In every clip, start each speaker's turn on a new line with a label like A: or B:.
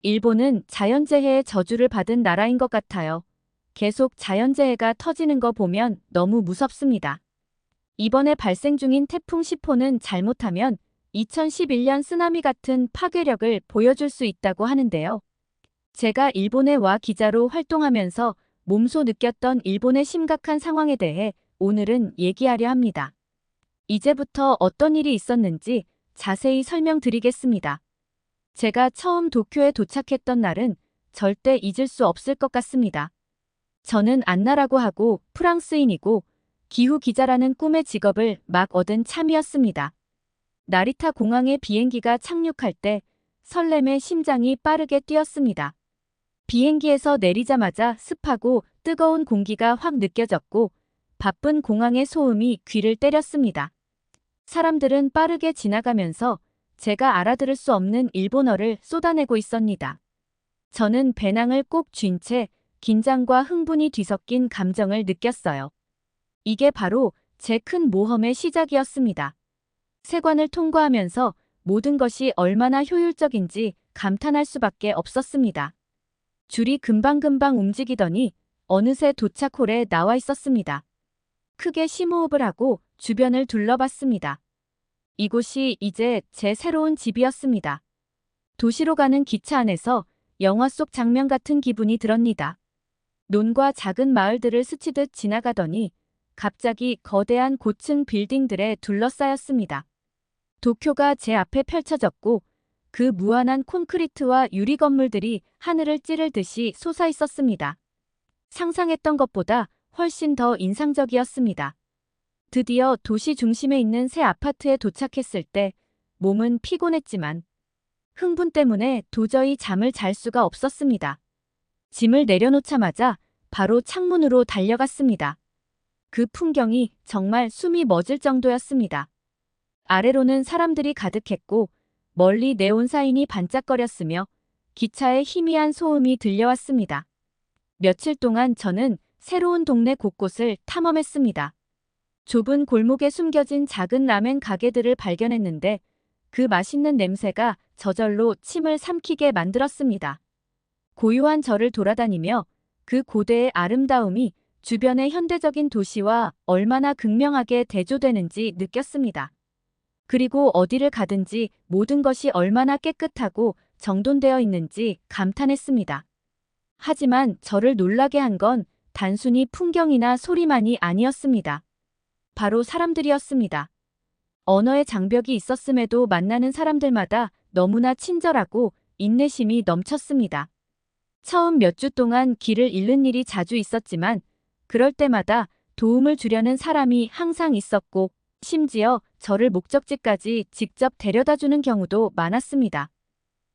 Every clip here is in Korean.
A: 일본은 자연재해의 저주를 받은 나라인 것 같아요. 계속 자연재해가 터지는 거 보면 너무 무섭습니다. 이번에 발생 중인 태풍 10호는 잘못하면 2011년 쓰나미 같은 파괴력을 보여줄 수 있다고 하는데요. 제가 일본에 와 기자로 활동하면서 몸소 느꼈던 일본의 심각한 상황에 대해 오늘은 얘기하려 합니다. 이제부터 어떤 일이 있었는지 자세히 설명드리겠습니다. 제가 처음 도쿄에 도착했던 날은 절대 잊을 수 없을 것 같습니다. 저는 안나라고 하고 프랑스인이고 기후 기자라는 꿈의 직업을 막 얻은 참이었습니다. 나리타 공항에 비행기가 착륙할 때 설렘에 심장이 빠르게 뛰었습니다. 비행기에서 내리자마자 습하고 뜨거운 공기가 확 느껴졌고 바쁜 공항의 소음이 귀를 때렸습니다. 사람들은 빠르게 지나가면서 제가 알아들을 수 없는 일본어를 쏟아내고 있었습니다. 저는 배낭을 꼭 쥔 채 긴장과 흥분이 뒤섞인 감정을 느꼈어요. 이게 바로 제 큰 모험의 시작이었습니다. 세관을 통과하면서 모든 것이 얼마나 효율적인지 감탄할 수밖에 없었습니다. 줄이 금방금방 움직이더니 어느새 도착홀에 나와 있었습니다. 크게 심호흡을 하고 주변을 둘러봤습니다. 이곳이 이제 제 새로운 집이었습니다. 도시로 가는 기차 안에서 영화 속 장면 같은 기분이 들었습니다. 논과 작은 마을들을 스치듯 지나가더니 갑자기 거대한 고층 빌딩들에 둘러싸였습니다. 도쿄가 제 앞에 펼쳐졌고 그 무한한 콘크리트와 유리 건물들이 하늘을 찌를 듯이 솟아 있었습니다. 상상했던 것보다 훨씬 더 인상적이었습니다. 드디어 도시 중심에 있는 새 아파트에 도착했을 때 몸은 피곤했지만 흥분 때문에 도저히 잠을 잘 수가 없었습니다. 짐을 내려놓자마자 바로 창문으로 달려갔습니다. 그 풍경이 정말 숨이 멎을 정도였습니다. 아래로는 사람들이 가득했고 멀리 네온 사인이 반짝거렸으며 기차의 희미한 소음이 들려왔습니다. 며칠 동안 저는 새로운 동네 곳곳을 탐험했습니다. 좁은 골목에 숨겨진 작은 라멘 가게들을 발견했는데 그 맛있는 냄새가 저절로 침을 삼키게 만들었습니다. 고요한 절을 돌아다니며 그 고대의 아름다움이 주변의 현대적인 도시와 얼마나 극명하게 대조되는지 느꼈습니다. 그리고 어디를 가든지 모든 것이 얼마나 깨끗하고 정돈되어 있는지 감탄했습니다. 하지만 저를 놀라게 한 건 단순히 풍경이나 소리만이 아니었습니다. 바로 사람들이었습니다. 언어의 장벽이 있었음에도 만나는 사람들마다 너무나 친절하고 인내심이 넘쳤습니다. 처음 몇 주 동안 길을 잃는 일이 자주 있었지만 그럴 때마다 도움을 주려는 사람이 항상 있었고 심지어 저를 목적지까지 직접 데려다주는 경우도 많았습니다.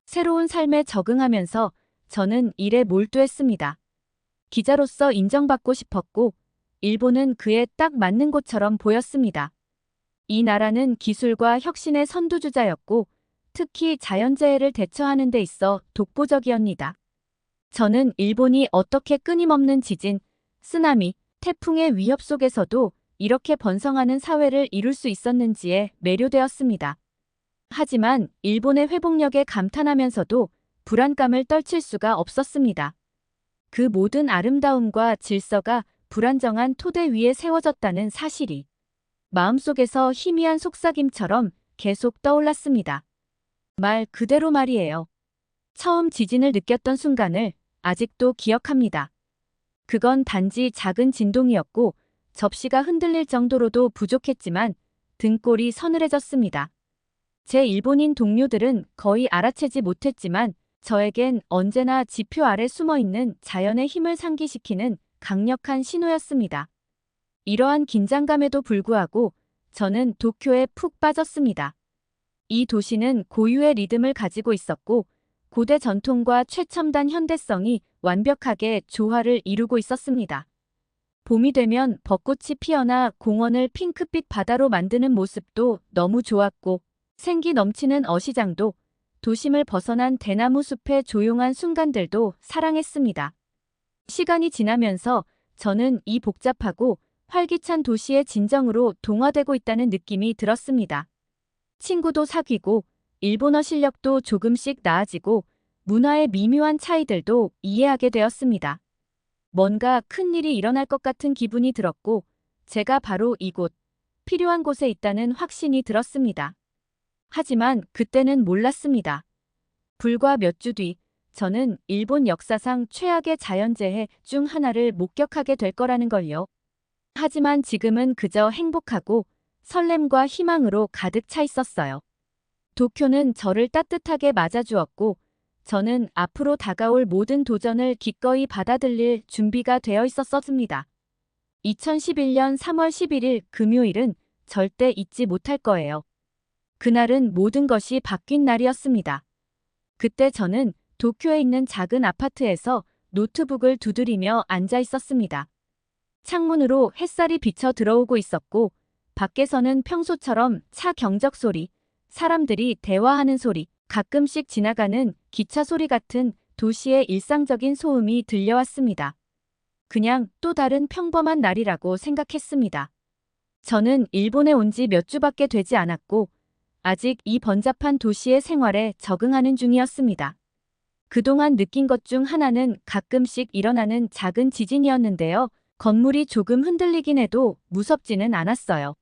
A: 새로운 삶에 적응하면서 저는 일에 몰두했습니다. 기자로서 인정받고 싶었고 일본은 그에 딱 맞는 곳처럼 보였습니다. 이 나라는 기술과 혁신의 선두주자였고 특히 자연재해를 대처하는 데 있어 독보적이었습니다. 저는 일본이 어떻게 끊임없는 지진, 쓰나미, 태풍의 위협 속에서도 이렇게 번성하는 사회를 이룰 수 있었는지에 매료되었습니다. 하지만 일본의 회복력에 감탄하면서도 불안감을 떨칠 수가 없었습니다. 그 모든 아름다움과 질서가 불안정한 토대 위에 세워졌다는 사실이 마음속에서 희미한 속삭임처럼 계속 떠올랐습니다. 말 그대로 말이에요. 처음 지진을 느꼈던 순간을 아직도 기억합니다. 그건 단지 작은 진동이었고 접시가 흔들릴 정도로도 부족했지만 등골이 서늘해졌습니다. 제 일본인 동료들은 거의 알아채지 못했지만 저에겐 언제나 지표 아래 숨어있는 자연의 힘을 상기시키는 강력한 신호였습니다. 이러한 긴장감에도 불구하고 저는 도쿄에 푹 빠졌습니다. 이 도시는 고유의 리듬을 가지고 있었고 고대 전통과 최첨단 현대성이 완벽하게 조화를 이루고 있었습니다. 봄이 되면 벚꽃이 피어나 공원을 핑크빛 바다로 만드는 모습도 너무 좋았고 생기 넘치는 어시장도 도심을 벗어난 대나무 숲의 조용한 순간들도 사랑했습니다. 시간이 지나면서 저는 이 복잡하고 활기찬 도시의 진정으로 동화되고 있다는 느낌이 들었습니다. 친구도 사귀고 일본어 실력도 조금씩 나아지고 문화의 미묘한 차이들도 이해하게 되었습니다. 뭔가 큰 일이 일어날 것 같은 기분이 들었고, 제가 바로 이곳, 필요한 곳에 있다는 확신이 들었습니다. 하지만 그때는 몰랐습니다. 불과 몇 주 뒤, 저는 일본 역사상 최악의 자연재해 중 하나를 목격하게 될 거라는 걸요. 하지만 지금은 그저 행복하고 설렘과 희망으로 가득 차 있었어요. 도쿄는 저를 따뜻하게 맞아주었고, 저는 앞으로 다가올 모든 도전을 기꺼이 받아들일 준비가 되어 있었습니다. 2011년 3월 11일 금요일은 절대 잊지 못할 거예요. 그날은 모든 것이 바뀐 날이었습니다. 그때 저는 도쿄에 있는 작은 아파트에서 노트북을 두드리며 앉아 있었습니다. 창문으로 햇살이 비쳐 들어오고 있었고, 밖에서는 평소처럼 차 경적 소리, 사람들이 대화하는 소리, 가끔씩 지나가는 기차 소리 같은 도시의 일상적인 소음이 들려왔습니다. 그냥 또 다른 평범한 날이라고 생각했습니다. 저는 일본에 온 지 몇 주밖에 되지 않았고, 아직 이 번잡한 도시의 생활에 적응하는 중이었습니다. 그동안 느낀 것 중 하나는 가끔씩 일어나는 작은 지진이었는데요. 건물이 조금 흔들리긴 해도 무섭지는 않았어요.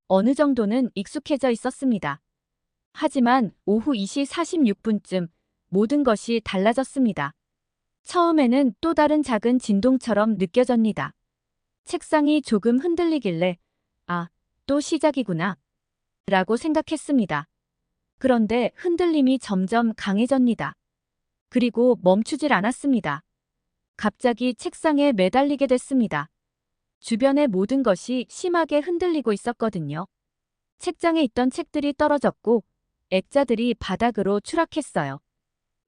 A: 어느 정도는 익숙해져 있었습니다. 하지만 오후 2시 46분쯤 모든 것이 달라졌습니다. 처음에는 또 다른 작은 진동처럼 느껴집니다. 책상이 조금 흔들리길래 아, 또 시작이구나 라고 생각했습니다. 그런데 흔들림이 점점 강해집니다. 그리고 멈추질 않았습니다. 갑자기 책상에 매달리게 됐습니다. 주변의 모든 것이 심하게 흔들리고 있었거든요. 책장에 있던 책들이 떨어졌고 액자들이 바닥으로 추락했어요.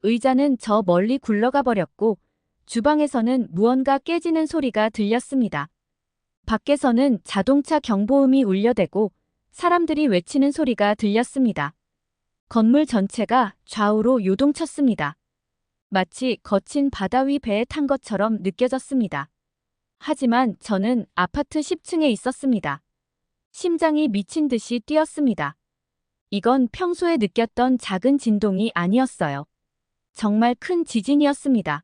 A: 의자는 저 멀리 굴러가 버렸고 주방에서는 무언가 깨지는 소리가 들렸습니다. 밖에서는 자동차 경보음이 울려대고 사람들이 외치는 소리가 들렸습니다. 건물 전체가 좌우로 요동쳤습니다. 마치 거친 바다 위 배에 탄 것처럼 느껴졌습니다. 하지만 저는 아파트 10층에 있었습니다. 심장이 미친 듯이 뛰었습니다. 이건 평소에 느꼈던 작은 진동이 아니었어요. 정말 큰 지진이었습니다.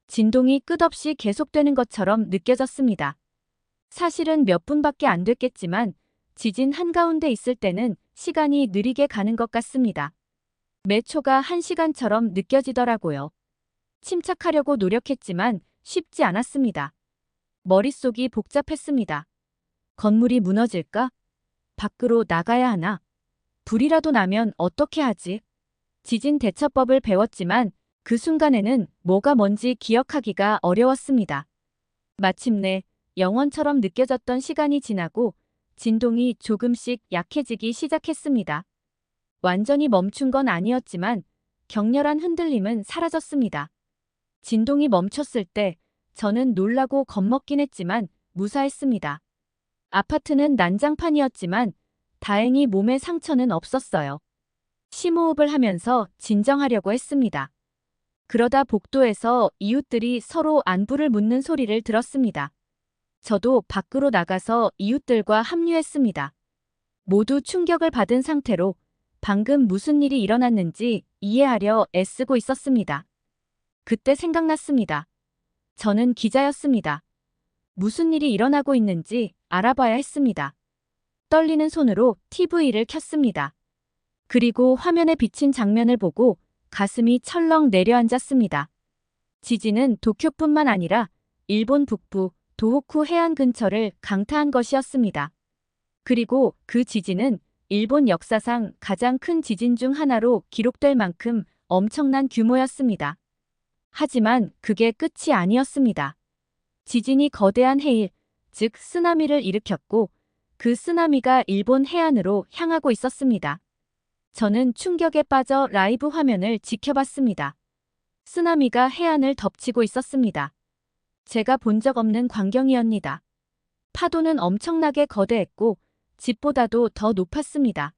A: 진동이 끝없이 계속되는 것처럼 느껴졌습니다. 사실은 몇 분밖에 안 됐겠지만 지진 한가운데 있을 때는 시간이 느리게 가는 것 같습니다. 매 초가 1시간처럼 느껴지더라고요. 침착하려고 노력했지만 쉽지 않았습니다. 머릿속이 복잡했습니다. 건물이 무너질까? 밖으로 나가야 하나? 불이라도 나면 어떻게 하지? 지진 대처법을 배웠지만 그 순간에는 뭐가 뭔지 기억하기가 어려웠습니다. 마침내 영원처럼 느껴졌던 시간이 지나고 진동이 조금씩 약해지기 시작했습니다. 완전히 멈춘 건 아니었지만 격렬한 흔들림은 사라졌습니다. 진동이 멈췄을 때 저는 놀라고 겁먹긴 했지만 무사했습니다. 아파트는 난장판이었지만 다행히 몸에 상처는 없었어요. 심호흡을 하면서 진정하려고 했습니다. 그러다 복도에서 이웃들이 서로 안부를 묻는 소리를 들었습니다. 저도 밖으로 나가서 이웃들과 합류했습니다. 모두 충격을 받은 상태로 방금 무슨 일이 일어났는지 이해하려 애쓰고 있었습니다. 그때 생각났습니다. 저는 기자였습니다. 무슨 일이 일어나고 있는지 알아봐야 했습니다. 떨리는 손으로 TV를 켰습니다. 그리고 화면에 비친 장면을 보고 가슴이 철렁 내려앉았습니다. 지진은 도쿄뿐만 아니라 일본 북부 도호쿠 해안 근처를 강타한 것이었습니다. 그리고 그 지진은 일본 역사상 가장 큰 지진 중 하나로 기록될 만큼 엄청난 규모였습니다. 하지만 그게 끝이 아니었습니다. 지진이 거대한 해일, 즉 쓰나미를 일으켰고 그 쓰나미가 일본 해안으로 향하고 있었습니다. 저는 충격에 빠져 라이브 화면을 지켜봤습니다. 쓰나미가 해안을 덮치고 있었습니다. 제가 본 적 없는 광경이었습니다. 파도는 엄청나게 거대했고 집보다도 더 높았습니다.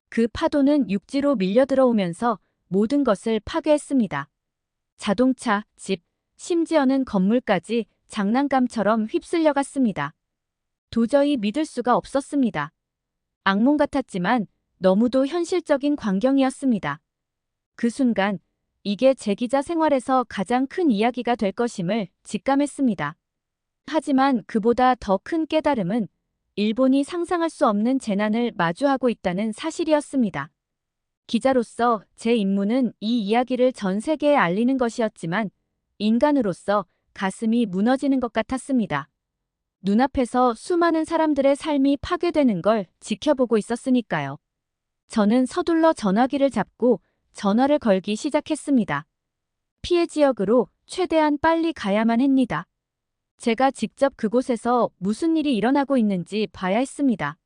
A: 그 파도는 육지로 밀려 들어오면서 모든 것을 파괴했습니다. 자동차, 집, 심지어는 건물까지 장난감처럼 휩쓸려 갔습니다. 도저히 믿을 수가 없었습니다. 악몽 같았지만 너무도 현실적인 광경이었습니다. 그 순간 이게 제 기자 생활에서 가장 큰 이야기가 될 것임을 직감했습니다. 하지만 그보다 더 큰 깨달음은 일본이 상상할 수 없는 재난을 마주하고 있다는 사실이었습니다. 기자로서 제 임무는 이 이야기를 전 세계에 알리는 것이었지만 인간으로서 가슴이 무너지는 것 같았습니다. 눈앞에서 수많은 사람들의 삶이 파괴되는 걸 지켜보고 있었으니까요. 저는 서둘러 전화기를 잡고 전화를 걸기 시작했습니다. 피해 지역으로 최대한 빨리 가야만 합니다. 제가 직접 그곳에서 무슨 일이 일어나고 있는지 봐야 했습니다.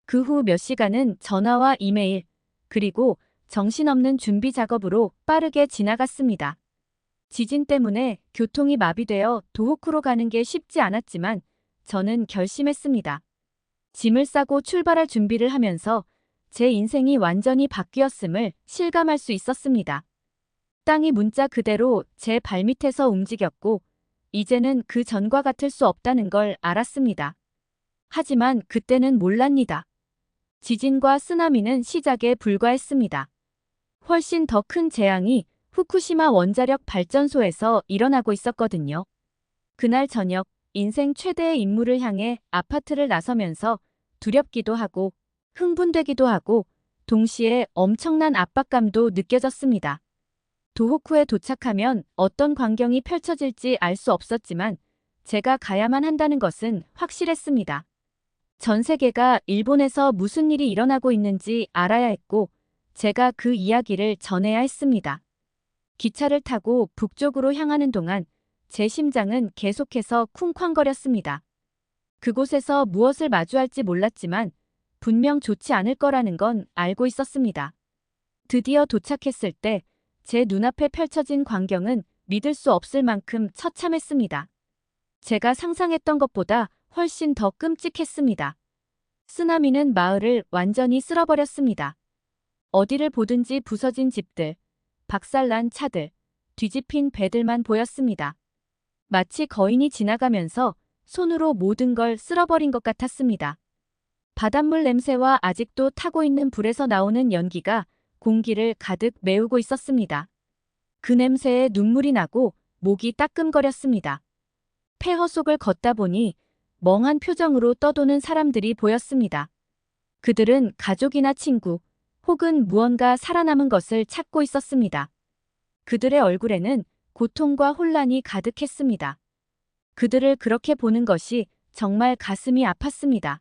A: 그 후 몇 시간은 전화와 이메일, 그리고 정신없는 준비 작업으로 빠르게 지나갔습니다. 지진 때문에 교통이 마비되어 도호쿠로 가는 게 쉽지 않았지만 저는 결심했습니다. 짐을 싸고 출발할 준비를 하면서 제 인생이 완전히 바뀌었음을 실감할 수 있었습니다. 땅이 문자 그대로 제 발밑에서 움직였고 이제는 그 전과 같을 수 없다는 걸 알았습니다. 하지만 그때는 몰랐니다. 지진과 쓰나미는 시작에 불과했습니다. 훨씬 더 큰 재앙이 후쿠시마 원자력 발전소에서 일어나고 있었거든요. 그날 저녁 인생 최대의 임무를 향해 아파트를 나서면서 두렵기도 하고 흥분되기도 하고 동시에 엄청난 압박감도 느껴졌습니다. 도호쿠에 도착하면 어떤 광경이 펼쳐질지 알 수 없었지만 제가 가야만 한다는 것은 확실했습니다. 전 세계가 일본에서 무슨 일이 일어나고 있는지 알아야 했고 제가 그 이야기를 전해야 했습니다. 기차를 타고 북쪽으로 향하는 동안 제 심장은 계속해서 쿵쾅거렸습니다. 그곳에서 무엇을 마주할지 몰랐지만 분명 좋지 않을 거라는 건 알고 있었습니다. 드디어 도착했을 때 제 눈앞에 펼쳐진 광경은 믿을 수 없을 만큼 처참했습니다. 제가 상상했던 것보다 훨씬 더 끔찍했습니다. 쓰나미는 마을을 완전히 쓸어버렸습니다. 어디를 보든지 부서진 집들, 박살난 차들, 뒤집힌 배들만 보였습니다. 마치 거인이 지나가면서 손으로 모든 걸 쓸어버린 것 같았습니다. 바닷물 냄새와 아직도 타고 있는 불에서 나오는 연기가 공기를 가득 메우고 있었습니다. 그 냄새에 눈물이 나고 목이 따끔거렸습니다. 폐허 속을 걷다 보니 멍한 표정으로 떠도는 사람들이 보였습니다. 그들은 가족이나 친구 혹은 무언가 살아남은 것을 찾고 있었습니다. 그들의 얼굴에는 고통과 혼란이 가득했습니다. 그들을 그렇게 보는 것이 정말 가슴이 아팠습니다.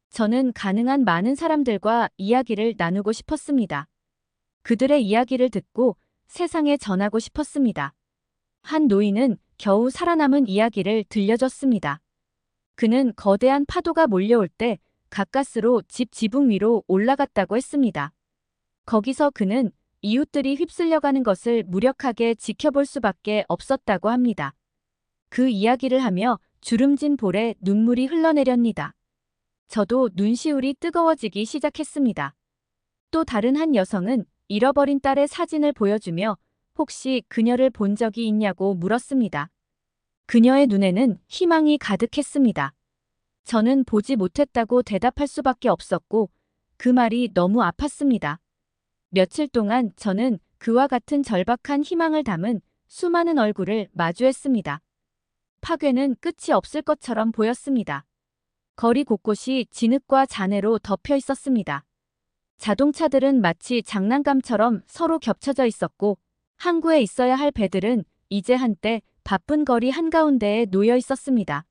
A: 저는 가능한 많은 사람들과 이야기를 나누고 싶었습니다. 그들의 이야기를 듣고 세상에 전하고 싶었습니다. 한 노인은 겨우 살아남은 이야기를 들려줬습니다. 그는 거대한 파도가 몰려올 때 가까스로 집 지붕 위로 올라갔다고 했습니다. 거기서 그는 이웃들이 휩쓸려가는 것을 무력하게 지켜볼 수밖에 없었다고 합니다. 그 이야기를 하며 주름진 볼에 눈물이 흘러내렵니다. 저도 눈시울이 뜨거워지기 시작했습니다. 또 다른 한 여성은 잃어버린 딸의 사진을 보여주며 혹시 그녀를 본 적이 있냐고 물었습니다. 그녀의 눈에는 희망이 가득했습니다. 저는 보지 못했다고 대답할 수밖에 없었고 그 말이 너무 아팠습니다. 며칠 동안 저는 그와 같은 절박한 희망을 담은 수많은 얼굴을 마주했습니다. 파괴는 끝이 없을 것처럼 보였습니다. 거리 곳곳이 진흙과 잔해로 덮여 있었습니다. 자동차들은 마치 장난감처럼 서로 겹쳐져 있었고 항구에 있어야 할 배들은 이제 한때 바쁜 거리 한가운데에 놓여 있었습니다.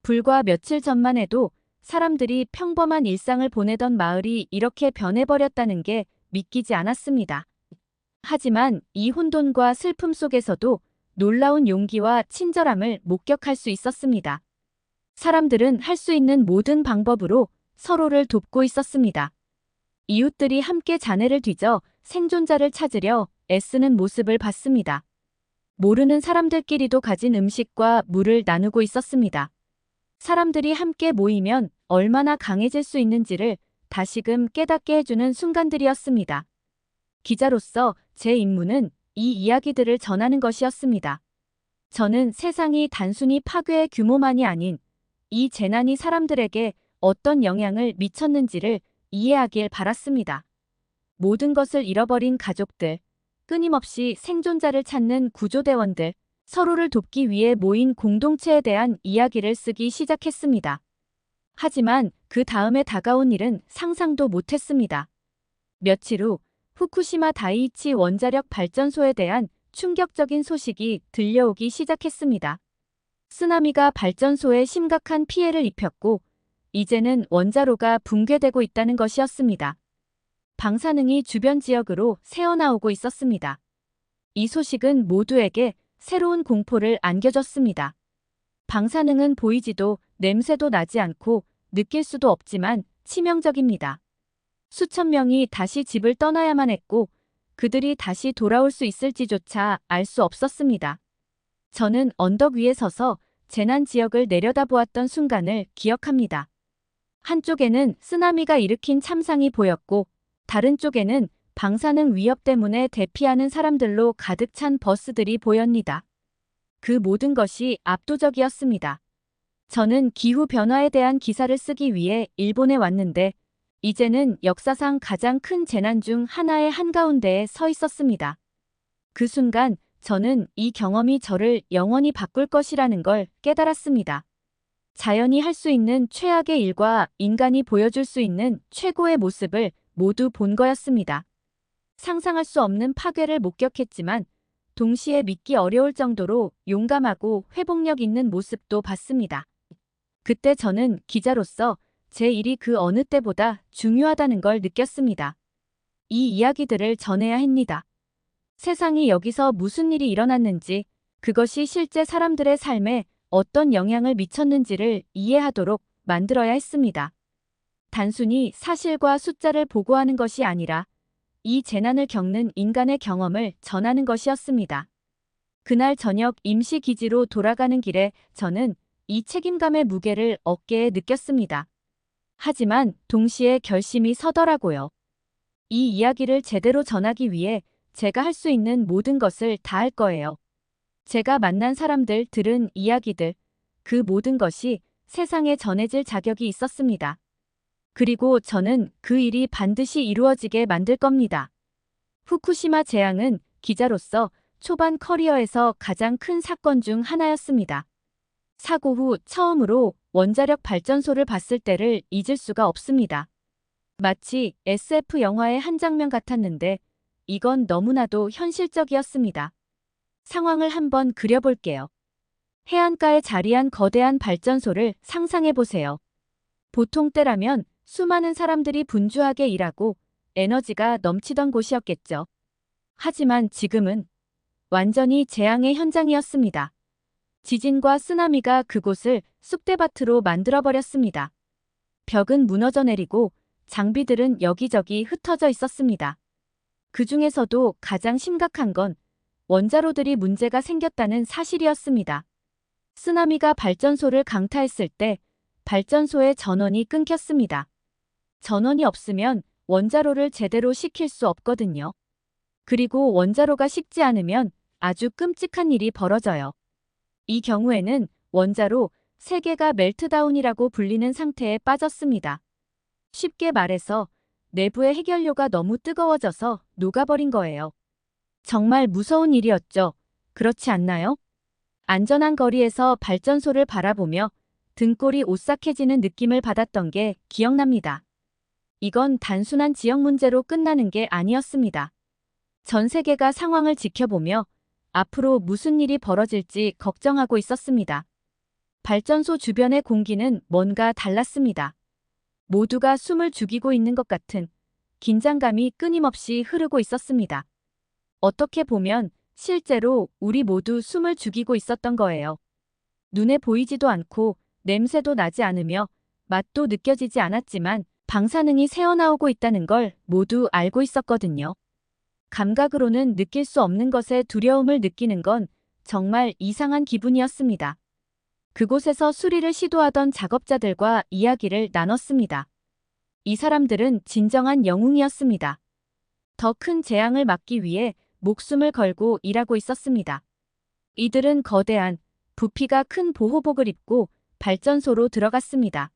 A: 불과 며칠 전만 해도 사람들이 평범한 일상을 보내던 마을이 이렇게 변해버렸다는 게 믿기지 않았습니다. 하지만 이 혼돈과 슬픔 속에서도 놀라운 용기와 친절함을 목격할 수 있었습니다. 사람들은 할 수 있는 모든 방법으로 서로를 돕고 있었습니다. 이웃들이 함께 잔해를 뒤져 생존자를 찾으려 애쓰는 모습을 봤습니다. 모르는 사람들끼리도 가진 음식과 물을 나누고 있었습니다. 사람들이 함께 모이면 얼마나 강해질 수 있는지를 다시금 깨닫게 해주는 순간들이었습니다. 기자로서 제 임무는 이 이야기들을 전하는 것이었습니다. 저는 세상이 단순히 파괴의 규모만이 아닌 이 재난이 사람들에게 어떤 영향을 미쳤는지를 이해하길 바랐습니다. 모든 것을 잃어버린 가족들, 끊임없이 생존자를 찾는 구조대원들, 서로를 돕기 위해 모인 공동체에 대한 이야기를 쓰기 시작했습니다. 하지만 그 다음에 다가온 일은 상상도 못했습니다. 며칠 후 후쿠시마 다이이치 원자력 발전소에 대한 충격적인 소식이 들려오기 시작했습니다. 쓰나미가 발전소에 심각한 피해를 입혔고 이제는 원자로가 붕괴되고 있다는 것이었습니다. 방사능이 주변 지역으로 새어나오고 있었습니다. 이 소식은 모두에게 새로운 공포를 안겨줬습니다. 방사능은 보이지도 냄새도 나지 않고 느낄 수도 없지만 치명적입니다. 수천 명이 다시 집을 떠나야만 했고 그들이 다시 돌아올 수 있을지조차 알 수 없었습니다. 저는 언덕 위에 서서 재난 지역을 내려다보았던 순간을 기억합니다. 한쪽에는 쓰나미가 일으킨 참상이 보였고 다른 쪽에는 방사능 위협 때문에 대피하는 사람들로 가득 찬 버스들이 보였니다. 그 모든 것이 압도적이었습니다. 저는 기후 변화에 대한 기사를 쓰기 위해 일본에 왔는데 이제는 역사상 가장 큰 재난 중 하나의 한가운데에 서 있었습니다. 그 순간 저는 이 경험이 저를 영원히 바꿀 것이라는 걸 깨달았습니다. 자연이 할 수 있는 최악의 일과 인간이 보여줄 수 있는 최고의 모습을 모두 본 거였습니다. 상상할 수 없는 파괴를 목격했지만 동시에 믿기 어려울 정도로 용감하고 회복력 있는 모습도 봤습니다. 그때 저는 기자로서 제 일이 그 어느 때보다 중요하다는 걸 느꼈습니다. 이 이야기들을 전해야 합니다. 세상이 여기서 무슨 일이 일어났는지, 그것이 실제 사람들의 삶에 어떤 영향을 미쳤는지를 이해하도록 만들어야 했습니다. 단순히 사실과 숫자를 보고하는 것이 아니라 이 재난을 겪는 인간의 경험을 전하는 것이었습니다. 그날 저녁 임시기지로 돌아가는 길에 저는 이 책임감의 무게를 어깨에 느꼈습니다. 하지만 동시에 결심이 서더라고요. 이 이야기를 제대로 전하기 위해 제가 할 수 있는 모든 것을 다 할 거예요. 제가 만난 사람들, 들은 이야기들, 그 모든 것이 세상에 전해질 자격이 있었습니다. 그리고 저는 그 일이 반드시 이루어지게 만들 겁니다. 후쿠시마 재앙은 기자로서 초반 커리어에서 가장 큰 사건 중 하나였습니다. 사고 후 처음으로 원자력 발전소를 봤을 때를 잊을 수가 없습니다. 마치 SF 영화의 한 장면 같았는데 이건 너무나도 현실적이었습니다. 상황을 한번 그려볼게요. 해안가에 자리한 거대한 발전소를 상상해보세요. 보통 때라면 수많은 사람들이 분주하게 일하고 에너지가 넘치던 곳이었겠죠. 하지만 지금은 완전히 재앙의 현장이었습니다. 지진과 쓰나미가 그곳을 쑥대밭으로 만들어버렸습니다. 벽은 무너져 내리고 장비들은 여기저기 흩어져 있었습니다. 그 중에서도 가장 심각한 건 원자로들이 문제가 생겼다는 사실이었습니다. 쓰나미가 발전소를 강타했을 때 발전소의 전원이 끊겼습니다. 전원이 없으면 원자로를 제대로 식힐 수 없거든요. 그리고 원자로가 식지 않으면 아주 끔찍한 일이 벌어져요. 이 경우에는 원자로 3개가 멜트다운이라고 불리는 상태에 빠졌습니다. 쉽게 말해서 내부의 해결료가 너무 뜨거워져서 녹아버린 거예요. 정말 무서운 일이었죠. 그렇지 않나요? 안전한 거리에서 발전소를 바라보며 등골이 오싹해지는 느낌을 받았던 게 기억납니다. 이건 단순한 지역 문제로 끝나는 게 아니었습니다. 전 세계가 상황을 지켜보며 앞으로 무슨 일이 벌어질지 걱정하고 있었습니다. 발전소 주변의 공기는 뭔가 달랐습니다. 모두가 숨을 죽이고 있는 것 같은 긴장감이 끊임없이 흐르고 있었습니다. 어떻게 보면 실제로 우리 모두 숨을 죽이고 있었던 거예요. 눈에 보이지도 않고 냄새도 나지 않으며 맛도 느껴지지 않았지만 방사능이 새어나오고 있다는 걸 모두 알고 있었거든요. 감각으로는 느낄 수 없는 것에 두려움을 느끼는 건 정말 이상한 기분이었습니다. 그곳에서 수리를 시도하던 작업자들과 이야기를 나눴습니다. 이 사람들은 진정한 영웅이었습니다. 더 큰 재앙을 막기 위해 목숨을 걸고 일하고 있었습니다. 이들은 거대한 부피가 큰 보호복을 입고 발전소로 들어갔습니다.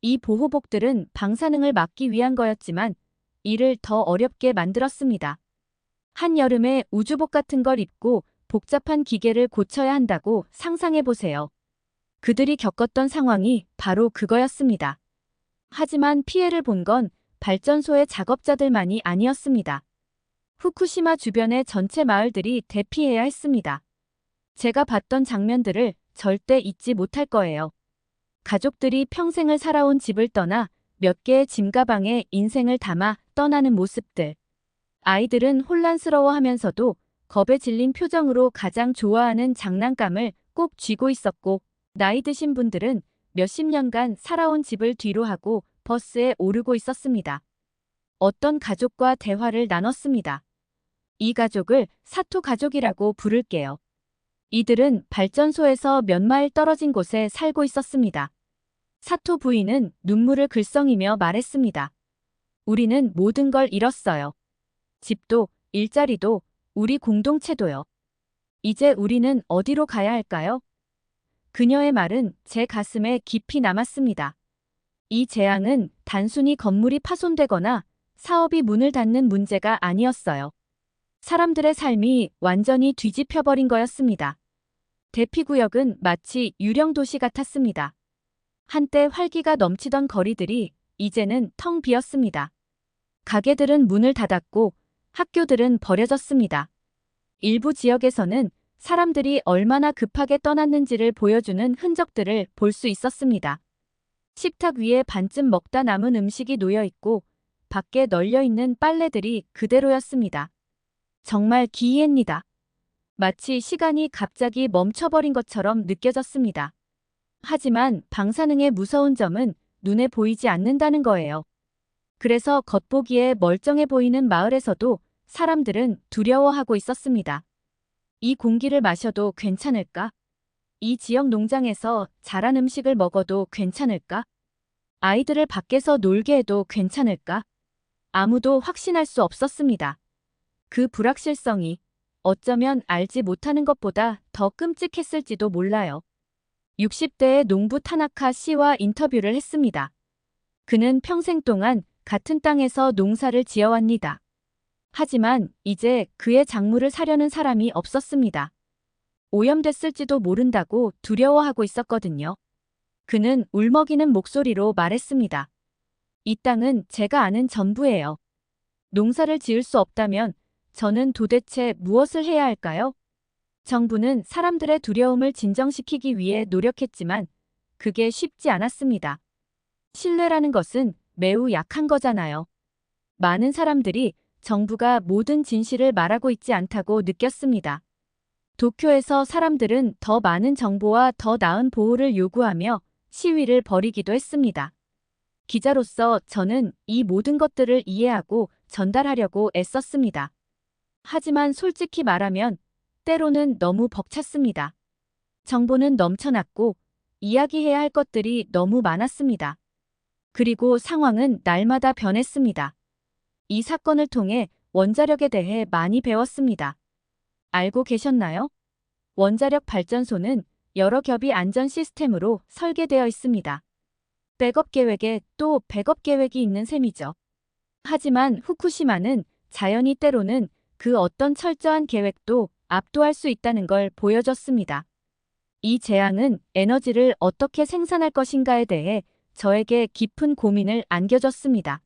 A: 이 보호복들은 방사능을 막기 위한 거였지만 이를 더 어렵게 만들었습니다. 한여름에 우주복 같은 걸 입고 복잡한 기계를 고쳐야 한다고 상상해보세요. 그들이 겪었던 상황이 바로 그거였습니다. 하지만 피해를 본 건 발전소의 작업자들만이 아니었습니다. 후쿠시마 주변의 전체 마을들이 대피해야 했습니다. 제가 봤던 장면들을 절대 잊지 못할 거예요. 가족들이 평생을 살아온 집을 떠나 몇 개의 짐 가방에 인생을 담아 떠나는 모습들. 아이들은 혼란스러워하면서도 겁에 질린 표정으로 가장 좋아하는 장난감을 꼭 쥐고 있었고, 나이 드신 분들은 몇십 년간 살아온 집을 뒤로 하고 버스에 오르고 있었습니다. 어떤 가족과 대화를 나눴습니다. 이 가족을 사토 가족이라고 부를게요. 이들은 발전소에서 몇 마일 떨어진 곳에 살고 있었습니다. 사토 부인은 눈물을 글썽이며 말했습니다. 우리는 모든 걸 잃었어요. 집도, 일자리도, 우리 공동체도요. 이제 우리는 어디로 가야 할까요? 그녀의 말은 제 가슴에 깊이 남았습니다. 이 재앙은 단순히 건물이 파손되거나 사업이 문을 닫는 문제가 아니었어요. 사람들의 삶이 완전히 뒤집혀버린 거였습니다. 대피구역은 마치 유령 도시 같았습니다. 한때 활기가 넘치던 거리들이 이제는 텅 비었습니다. 가게들은 문을 닫았고 학교들은 버려졌습니다. 일부 지역에서는 사람들이 얼마나 급하게 떠났는지를 보여주는 흔적들을 볼 수 있었습니다. 식탁 위에 반쯤 먹다 남은 음식이 놓여 있고 밖에 널려 있는 빨래들이 그대로였습니다. 정말 기이합니다. 마치 시간이 갑자기 멈춰버린 것처럼 느껴졌습니다. 하지만 방사능의 무서운 점은 눈에 보이지 않는다는 거예요. 그래서 겉보기에 멀쩡해 보이는 마을에서도 사람들은 두려워하고 있었습니다. 이 공기를 마셔도 괜찮을까? 이 지역 농장에서 자란 음식을 먹어도 괜찮을까? 아이들을 밖에서 놀게 해도 괜찮을까? 아무도 확신할 수 없었습니다. 그 불확실성이 어쩌면 알지 못하는 것보다 더 끔찍했을지도 몰라요. 60대의 농부 타나카 씨와 인터뷰를 했습니다. 그는 평생 동안 같은 땅에서 농사를 지어왔니다. 하지만 이제 그의 작물을 사려는 사람이 없었습니다. 오염됐을지도 모른다고 두려워하고 있었거든요. 그는 울먹이는 목소리로 말했습니다. 이 땅은 제가 아는 전부예요. 농사를 지을 수 없다면 저는 도대체 무엇을 해야 할까요? 정부는 사람들의 두려움을 진정시키기 위해 노력했지만 그게 쉽지 않았습니다. 신뢰라는 것은 매우 약한 거잖아요. 많은 사람들이 정부가 모든 진실을 말하고 있지 않다고 느꼈습니다. 도쿄에서 사람들은 더 많은 정보와 더 나은 보호를 요구하며 시위를 벌이기도 했습니다. 기자로서 저는 이 모든 것들을 이해하고 전달하려고 애썼습니다. 하지만 솔직히 말하면 때로는 너무 벅찼습니다. 정보는 넘쳐났고 이야기해야 할 것들이 너무 많았습니다. 그리고 상황은 날마다 변했습니다. 이 사건을 통해 원자력에 대해 많이 배웠습니다. 알고 계셨나요? 원자력 발전소는 여러 겹의 안전 시스템으로 설계되어 있습니다. 백업 계획에 또 백업 계획이 있는 셈이죠. 하지만 후쿠시마는 자연이 때로는 그 어떤 철저한 계획도 압도할 수 있다는 걸 보여줬습니다. 이 재앙은 에너지를 어떻게 생산할 것인가에 대해 저에게 깊은 고민을 안겨줬습니다.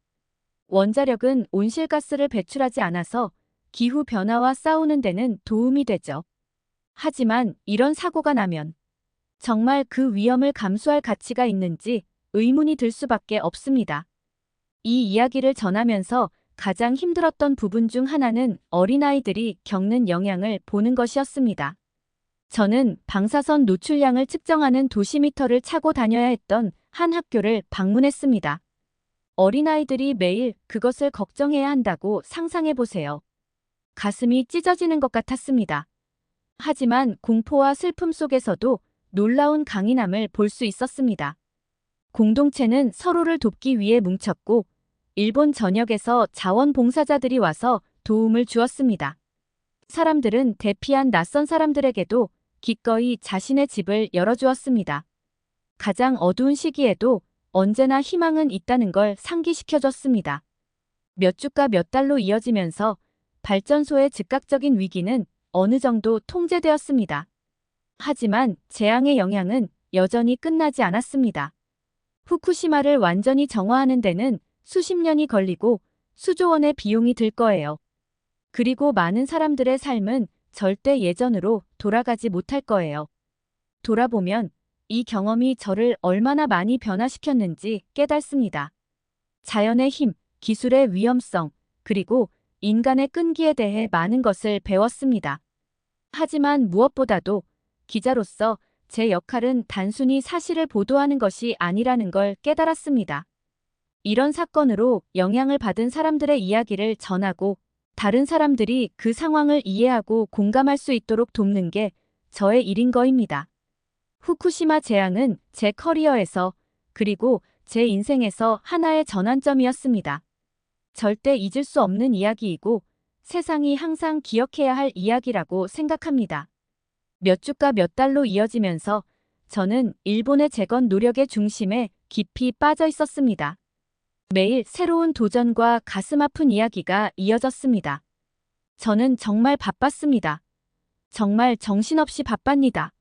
A: 원자력은 온실가스를 배출하지 않아서 기후변화와 싸우는 데는 도움이 되죠. 하지만 이런 사고가 나면 정말 그 위험을 감수할 가치가 있는지 의문이 들 수밖에 없습니다. 이 이야기를 전하면서 가장 힘들었던 부분 중 하나는 어린아이들이 겪는 영향을 보는 것이었습니다. 저는 방사선 노출량을 측정하는 도시미터를 차고 다녀야 했던 한 학교를 방문했습니다. 어린아이들이 매일 그것을 걱정해야 한다고 상상해보세요. 가슴이 찢어지는 것 같았습니다. 하지만 공포와 슬픔 속에서도 놀라운 강인함을 볼 수 있었습니다. 공동체는 서로를 돕기 위해 뭉쳤고 일본 전역에서 자원봉사자들이 와서 도움을 주었습니다. 사람들은 대피한 낯선 사람들에게도 기꺼이 자신의 집을 열어주었습니다. 가장 어두운 시기에도 언제나 희망은 있다는 걸 상기시켜줬습니다. 몇 주가 몇 달로 이어지면서 발전소의 즉각적인 위기는 어느 정도 통제되었습니다. 하지만 재앙의 영향은 여전히 끝나지 않았습니다. 후쿠시마를 완전히 정화하는 데는 수십 년이 걸리고 수조 원의 비용이 들 거예요. 그리고 많은 사람들의 삶은 절대 예전으로 돌아가지 못할 거예요. 돌아보면 이 경험이 저를 얼마나 많이 변화시켰는지 깨닫습니다. 자연의 힘, 기술의 위험성, 그리고 인간의 끈기에 대해 많은 것을 배웠습니다. 하지만 무엇보다도 기자로서 제 역할은 단순히 사실을 보도하는 것이 아니라는 걸 깨달았습니다. 이런 사건으로 영향을 받은 사람들의 이야기를 전하고 다른 사람들이 그 상황을 이해하고 공감할 수 있도록 돕는 게 저의 일인 거입니다. 후쿠시마 재앙은 제 커리어에서 그리고 제 인생에서 하나의 전환점이었습니다. 절대 잊을 수 없는 이야기이고 세상이 항상 기억해야 할 이야기라고 생각합니다. 몇 주가 몇 달로 이어지면서 저는 일본의 재건 노력의 중심에 깊이 빠져 있었습니다. 매일 새로운 도전과 가슴 아픈 이야기가 이어졌습니다. 저는 정말 바빴습니다. 정말 정신없이 바빴니다.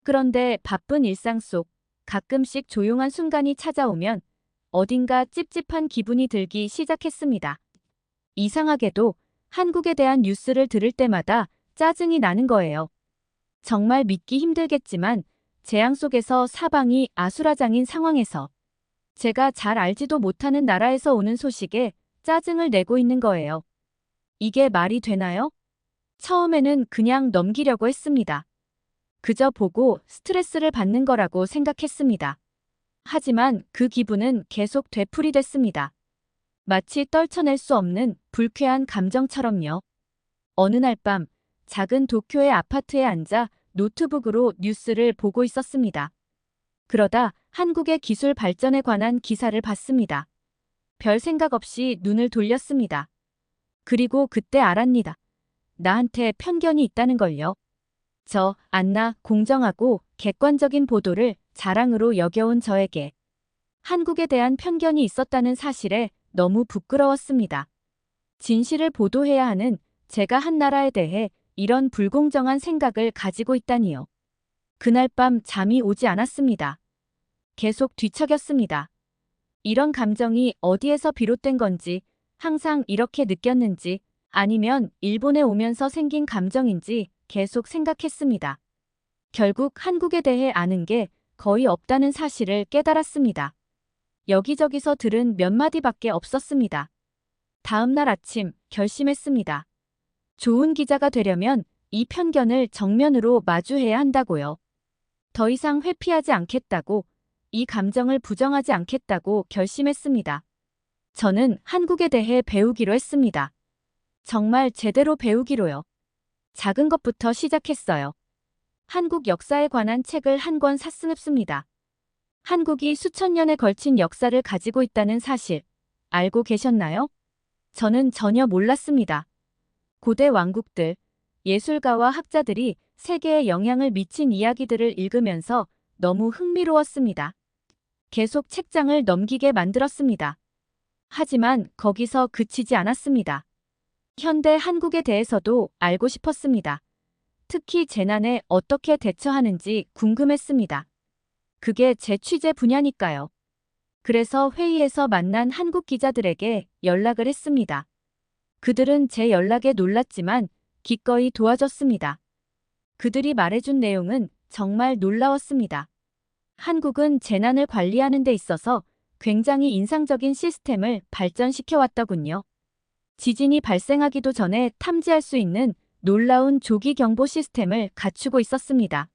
A: 그런데 바쁜 일상 속 가끔씩 조용한 순간이 찾아오면 어딘가 찝찝한 기분이 들기 시작했습니다. 이상하게도 한국에 대한 뉴스를 들을 때마다 짜증이 나는 거예요. 정말 믿기 힘들겠지만 재앙 속에서 사방이 아수라장인 상황에서 제가 잘 알지도 못하는 나라에서 오는 소식에 짜증을 내고 있는 거예요. 이게 말이 되나요? 처음에는 그냥 넘기려고 했습니다. 그저 보고 스트레스를 받는 거라고 생각했습니다. 하지만 그 기분은 계속 되풀이됐습니다. 마치 떨쳐낼 수 없는 불쾌한 감정처럼요. 어느 날 밤 작은 도쿄의 아파트에 앉아 노트북으로 뉴스를 보고 있었습니다. 그러다 한국의 기술 발전에 관한 기사를 봤습니다. 별 생각 없이 눈을 돌렸습니다. 그리고 그때 알았니다. 나한테 편견이 있다는 걸요. 저, 안나, 공정하고 객관적인 보도를 자랑으로 여겨온 저에게 한국에 대한 편견이 있었다는 사실에 너무 부끄러웠습니다. 진실을 보도해야 하는 제가 한 나라에 대해 이런 불공정한 생각을 가지고 있다니요. 그날 밤 잠이 오지 않았습니다. 계속 뒤척였습니다. 이런 감정이 어디에서 비롯된 건지, 항상 이렇게 느꼈는지, 아니면 일본에 오면서 생긴 감정인지 계속 생각했습니다. 결국 한국에 대해 아는 게 거의 없다는 사실을 깨달았습니다. 여기저기서 들은 몇 마디밖에 없었습니다. 다음 날 아침 결심했습니다. 좋은 기자가 되려면 이 편견을 정면으로 마주해야 한다고요. 더 이상 회피하지 않겠다고, 이 감정을 부정하지 않겠다고 결심했습니다. 저는 한국에 대해 배우기로 했습니다. 정말 제대로 배우기로요. 작은 것부터 시작했어요. 한국 역사에 관한 책을 한 권 샀습니다. 한국이 수천 년에 걸친 역사를 가지고 있다는 사실 알고 계셨나요? 저는 전혀 몰랐습니다. 고대 왕국들, 예술가와 학자들이 세계에 영향을 미친 이야기들을 읽으면서 너무 흥미로웠습니다. 계속 책장을 넘기게 만들었습니다. 하지만 거기서 그치지 않았습니다. 현대 한국에 대해서도 알고 싶었습니다. 특히 재난에 어떻게 대처하는지 궁금했습니다. 그게 제 취재 분야니까요. 그래서 회의에서 만난 한국 기자들에게 연락을 했습니다. 그들은 제 연락에 놀랐지만 기꺼이 도와줬습니다. 그들이 말해준 내용은 정말 놀라웠습니다. 한국은 재난을 관리하는 데 있어서 굉장히 인상적인 시스템을 발전시켜 왔더군요. 지진이 발생하기도 전에 탐지할 수 있는 놀라운 조기 경보 시스템을 갖추고 있었습니다.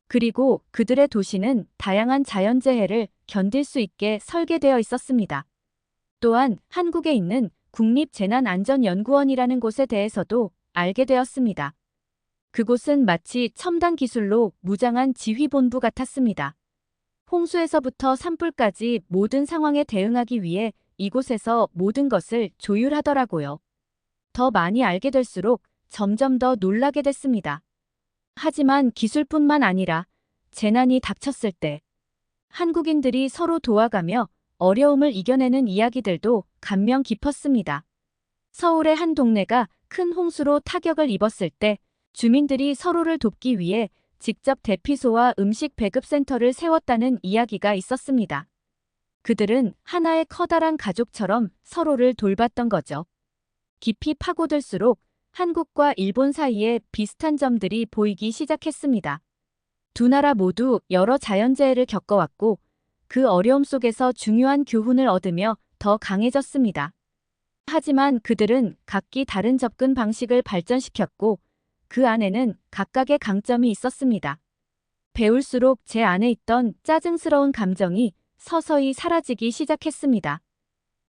A: 그리고 그들의 도시는 다양한 자연재해를 견딜 수 있게 설계되어 있었습니다. 또한 한국에 있는 국립재난안전연구원이라는 곳에 대해서도 알게 되었습니다. 그곳은 마치 첨단 기술로 무장한 지휘본부 같았습니다. 홍수에서부터 산불까지 모든 상황에 대응하기 위해 이곳에서 모든 것을 조율하더라고요. 더 많이 알게 될수록 점점 더 놀라게 됐습니다. 하지만 기술뿐만 아니라 재난이 닥쳤을 때 한국인들이 서로 도와가며 어려움을 이겨내는 이야기들도 감명 깊었습니다. 서울의 한 동네가 큰 홍수로 타격을 입었을 때 주민들이 서로를 돕기 위해 직접 대피소와 음식 배급센터를 세웠다는 이야기가 있었습니다. 그들은 하나의 커다란 가족처럼 서로를 돌봤던 거죠. 깊이 파고들수록 한국과 일본 사이에 비슷한 점들이 보이기 시작했습니다. 두 나라 모두 여러 자연재해를 겪어왔고 그 어려움 속에서 중요한 교훈을 얻으며 더 강해졌습니다. 하지만 그들은 각기 다른 접근 방식을 발전시켰고 그 안에는 각각의 강점이 있었습니다. 배울수록 제 안에 있던 짜증스러운 감정이 서서히 사라지기 시작했습니다.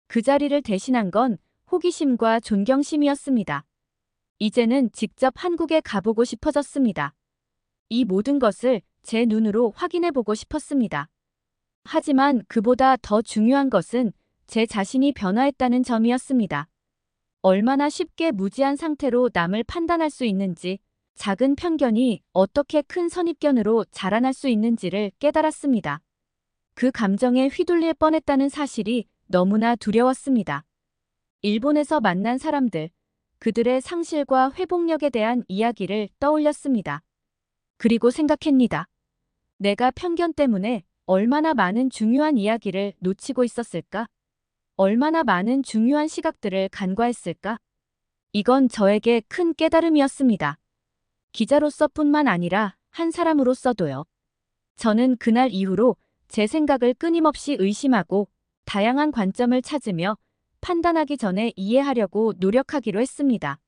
A: 그 자리를 대신한 건 호기심과 존경심이었습니다. 이제는 직접 한국에 가보고 싶어졌습니다. 이 모든 것을 제 눈으로 확인해보고 싶었습니다. 하지만 그보다 더 중요한 것은 제 자신이 변화했다는 점이었습니다. 얼마나 쉽게 무지한 상태로 남을 판단할 수 있는지, 작은 편견이 어떻게 큰 선입견으로 자라날 수 있는지를 깨달았습니다. 그 감정에 휘둘릴 뻔했다는 사실이 너무나 두려웠습니다. 일본에서 만난 사람들, 그들의 상실과 회복력에 대한 이야기를 떠올렸습니다. 그리고 생각합니다. 내가 편견 때문에 얼마나 많은 중요한 이야기를 놓치고 있었을까? 얼마나 많은 중요한 시각들을 간과했을까? 이건 저에게 큰 깨달음이었습니다. 기자로서뿐만 아니라 한 사람으로서도요. 저는 그날 이후로 제 생각을 끊임없이 의심하고 다양한 관점을 찾으며 판단하기 전에 이해하려고 노력하기로 했습니다.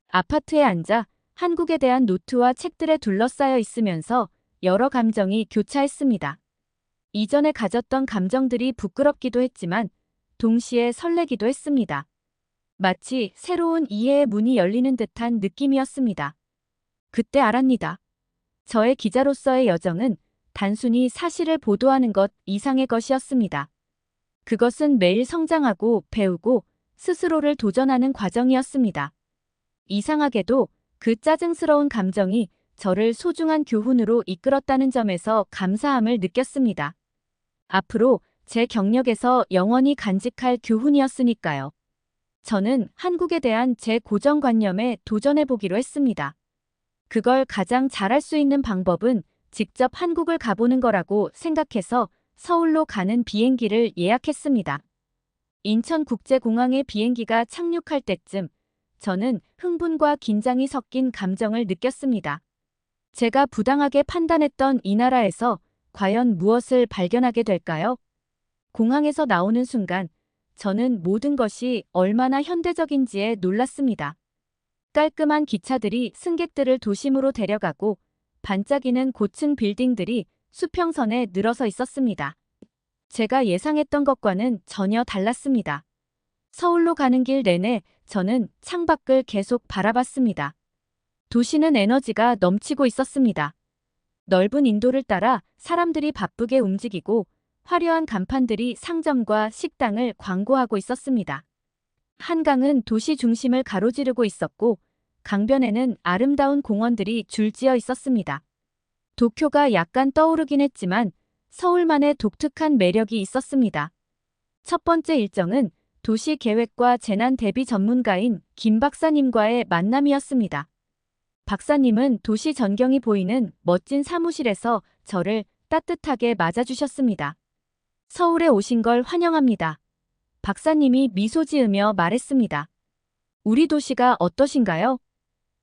A: 아파트에 앉아 한국에 대한 노트와 책들에 둘러싸여 있으면서 여러 감정이 교차했습니다. 이전에 가졌던 감정들이 부끄럽기도 했지만 동시에 설레기도 했습니다. 마치 새로운 이해의 문이 열리는 듯한 느낌이었습니다. 그때 알았니다. 저의 기자로서의 여정은 단순히 사실을 보도하는 것 이상의 것이었습니다. 그것은 매일 성장하고 배우고 스스로를 도전하는 과정이었습니다. 이상하게도 그 짜증스러운 감정이 저를 소중한 교훈으로 이끌었다는 점에서 감사함을 느꼈습니다. 앞으로 제 경력에서 영원히 간직할 교훈이었으니까요. 저는 한국에 대한 제 고정관념에 도전해보기로 했습니다. 그걸 가장 잘할 수 있는 방법은 직접 한국을 가보는 거라고 생각해서 서울로 가는 비행기를 예약했습니다. 인천국제공항에 비행기가 착륙할 때쯤 저는 흥분과 긴장이 섞인 감정을 느꼈습니다. 제가 부당하게 판단했던 이 나라에서 과연 무엇을 발견하게 될까요? 공항에서 나오는 순간 저는 모든 것이 얼마나 현대적인지에 놀랐습니다. 깔끔한 기차들이 승객들을 도심으로 데려가고 반짝이는 고층 빌딩들이 수평선에 늘어서 있었습니다. 제가 예상했던 것과는 전혀 달랐습니다. 서울로 가는 길 내내 저는 창밖을 계속 바라봤습니다. 도시는 에너지가 넘치고 있었습니다. 넓은 인도를 따라 사람들이 바쁘게 움직이고 화려한 간판들이 상점과 식당을 광고하고 있었습니다. 한강은 도시 중심을 가로지르고 있었고 강변에는 아름다운 공원들이 줄지어 있었습니다. 도쿄가 약간 떠오르긴 했지만 서울만의 독특한 매력이 있었습니다. 첫 번째 일정은 도시 계획과 재난 대비 전문가인 김 박사님과의 만남이었습니다. 박사님은 도시 전경이 보이는 멋진 사무실에서 저를 따뜻하게 맞아주셨습니다. 서울에 오신 걸 환영합니다. 박사님이 미소 지으며 말했습니다. 우리 도시가 어떠신가요?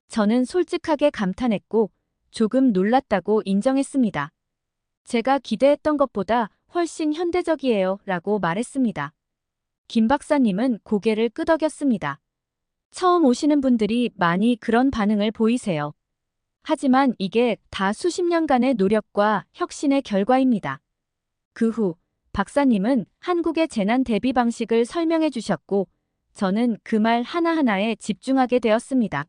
A: 저는 솔직하게 감탄했고 조금 놀랐다고 인정했습니다. 제가 기대했던 것보다 훨씬 현대적이에요 라고 말했습니다. 김 박사님은 고개를 끄덕였습니다. 처음 오시는 분들이 많이 그런 반응을 보이세요. 하지만 이게 다 수십 년간의 노력과 혁신의 결과입니다. 그 후 박사님은 한국의 재난 대비 방식을 설명해 주셨고 저는 그 말 하나하나에 집중하게 되었습니다.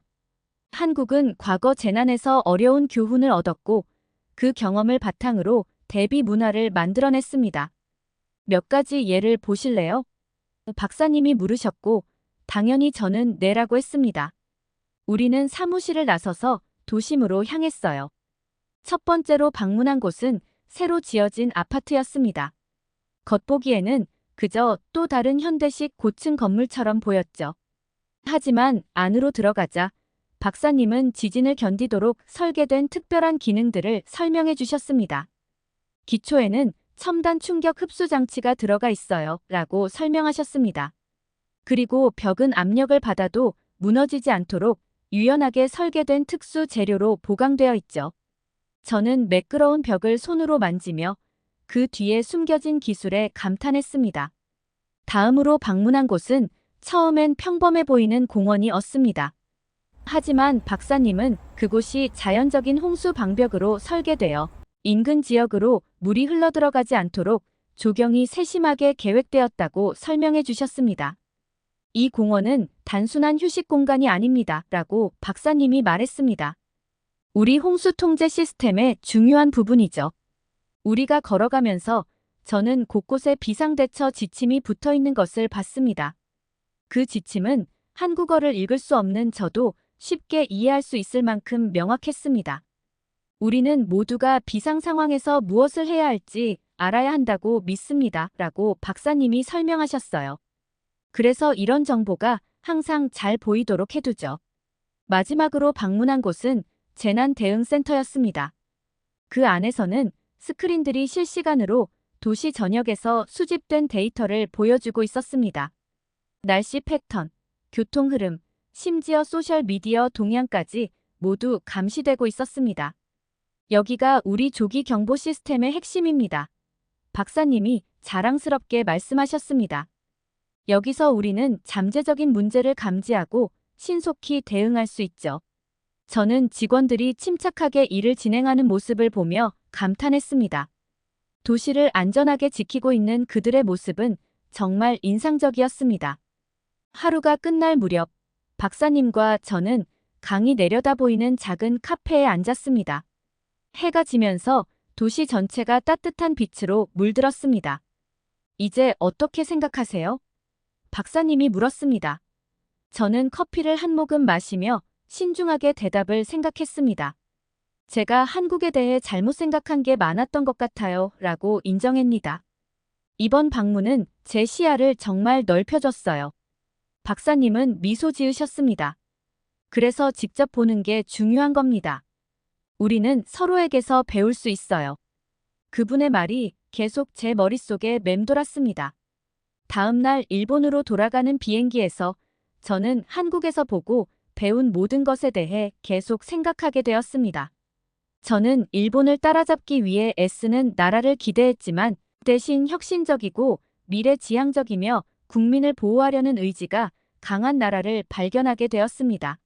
A: 한국은 과거 재난에서 어려운 교훈을 얻었고 그 경험을 바탕으로 대비 문화를 만들어냈습니다. 몇 가지 예를 보실래요? 박사님이 물으셨고 당연히 저는 네라고 했습니다. 우리는 사무실을 나서서 도심으로 향했어요. 첫 번째로 방문한 곳은 새로 지어진 아파트였습니다. 겉보기에는 그저 또 다른 현대식 고층 건물처럼 보였죠. 하지만 안으로 들어가자 박사님은 지진을 견디도록 설계된 특별한 기능들을 설명해 주셨습니다. 기초에는 첨단 충격 흡수 장치가 들어가 있어요 라고 설명하셨습니다. 그리고 벽은 압력을 받아도 무너지지 않도록 유연하게 설계된 특수 재료로 보강되어 있죠. 저는 매끄러운 벽을 손으로 만지며 그 뒤에 숨겨진 기술에 감탄했습니다. 다음으로 방문한 곳은 처음엔 평범해 보이는 공원이었습니다. 하지만 박사님은 그곳이 자연적인 홍수 방벽으로 설계되어 인근 지역으로 물이 흘러들어가지 않도록 조경이 세심하게 계획되었다고 설명해 주셨습니다. 이 공원은 단순한 휴식 공간이 아닙니다. 라고 박사님이 말했습니다. 우리 홍수 통제 시스템의 중요한 부분이죠. 우리가 걸어가면서 저는 곳곳에 비상대처 지침이 붙어 있는 것을 봤습니다. 그 지침은 한국어를 읽을 수 없는 저도 쉽게 이해할 수 있을 만큼 명확했습니다. 우리는 모두가 비상 상황에서 무엇을 해야 할지 알아야 한다고 믿습니다. 라고 박사님이 설명하셨어요. 그래서 이런 정보가 항상 잘 보이도록 해두죠. 마지막으로 방문한 곳은 재난대응센터였습니다. 그 안에서는 스크린들이 실시간으로 도시 전역에서 수집된 데이터를 보여주고 있었습니다. 날씨 패턴, 교통 흐름, 심지어 소셜미디어 동향까지 모두 감시되고 있었습니다. 여기가 우리 조기 경보 시스템의 핵심입니다. 박사님이 자랑스럽게 말씀하셨습니다. 여기서 우리는 잠재적인 문제를 감지하고 신속히 대응할 수 있죠. 저는 직원들이 침착하게 일을 진행하는 모습을 보며 감탄했습니다. 도시를 안전하게 지키고 있는 그들의 모습은 정말 인상적이었습니다. 하루가 끝날 무렵 박사님과 저는 강이 내려다 보이는 작은 카페에 앉았습니다. 해가 지면서 도시 전체가 따뜻한 빛으로 물들었습니다. 이제 어떻게 생각하세요? 박사님이 물었습니다. 저는 커피를 한 모금 마시며 신중하게 대답을 생각했습니다. 제가 한국에 대해 잘못 생각한 게 많았던 것 같아요. 라고 인정합니다. 이번 방문은 제 시야를 정말 넓혀줬어요. 박사님은 미소 지으셨습니다. 그래서 직접 보는 게 중요한 겁니다. 우리는 서로에게서 배울 수 있어요. 그분의 말이 계속 제 머릿속에 맴돌았습니다. 다음 날 일본으로 돌아가는 비행기에서 저는 한국에서 보고 배운 모든 것에 대해 계속 생각하게 되었습니다. 저는 일본을 따라잡기 위해 애쓰는 나라를 기대했지만 대신 혁신적이고 미래지향적이며 국민을 보호하려는 의지가 강한 나라를 발견하게 되었습니다.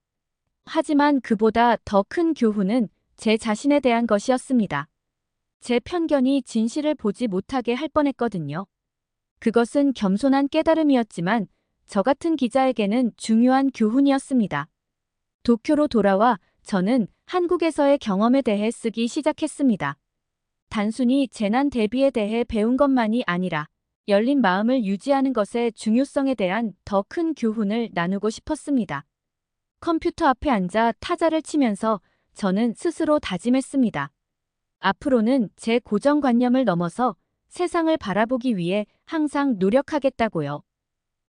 A: 하지만 그보다 더 큰 교훈은 제 자신에 대한 것이었습니다. 제 편견이 진실을 보지 못하게 할 뻔했거든요. 그것은 겸손한 깨달음이었지만 저 같은 기자에게는 중요한 교훈이었습니다. 도쿄로 돌아와 저는 한국에서의 경험에 대해 쓰기 시작했습니다. 단순히 재난 대비에 대해 배운 것만이 아니라 열린 마음을 유지하는 것의 중요성에 대한 더 큰 교훈을 나누고 싶었습니다. 컴퓨터 앞에 앉아 타자를 치면서 저는 스스로 다짐했습니다. 앞으로는 제 고정관념을 넘어서 세상을 바라보기 위해 항상 노력하겠다고요.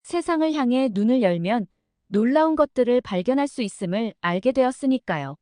A: 세상을 향해 눈을 열면 놀라운 것들을 발견할 수 있음을 알게 되었으니까요.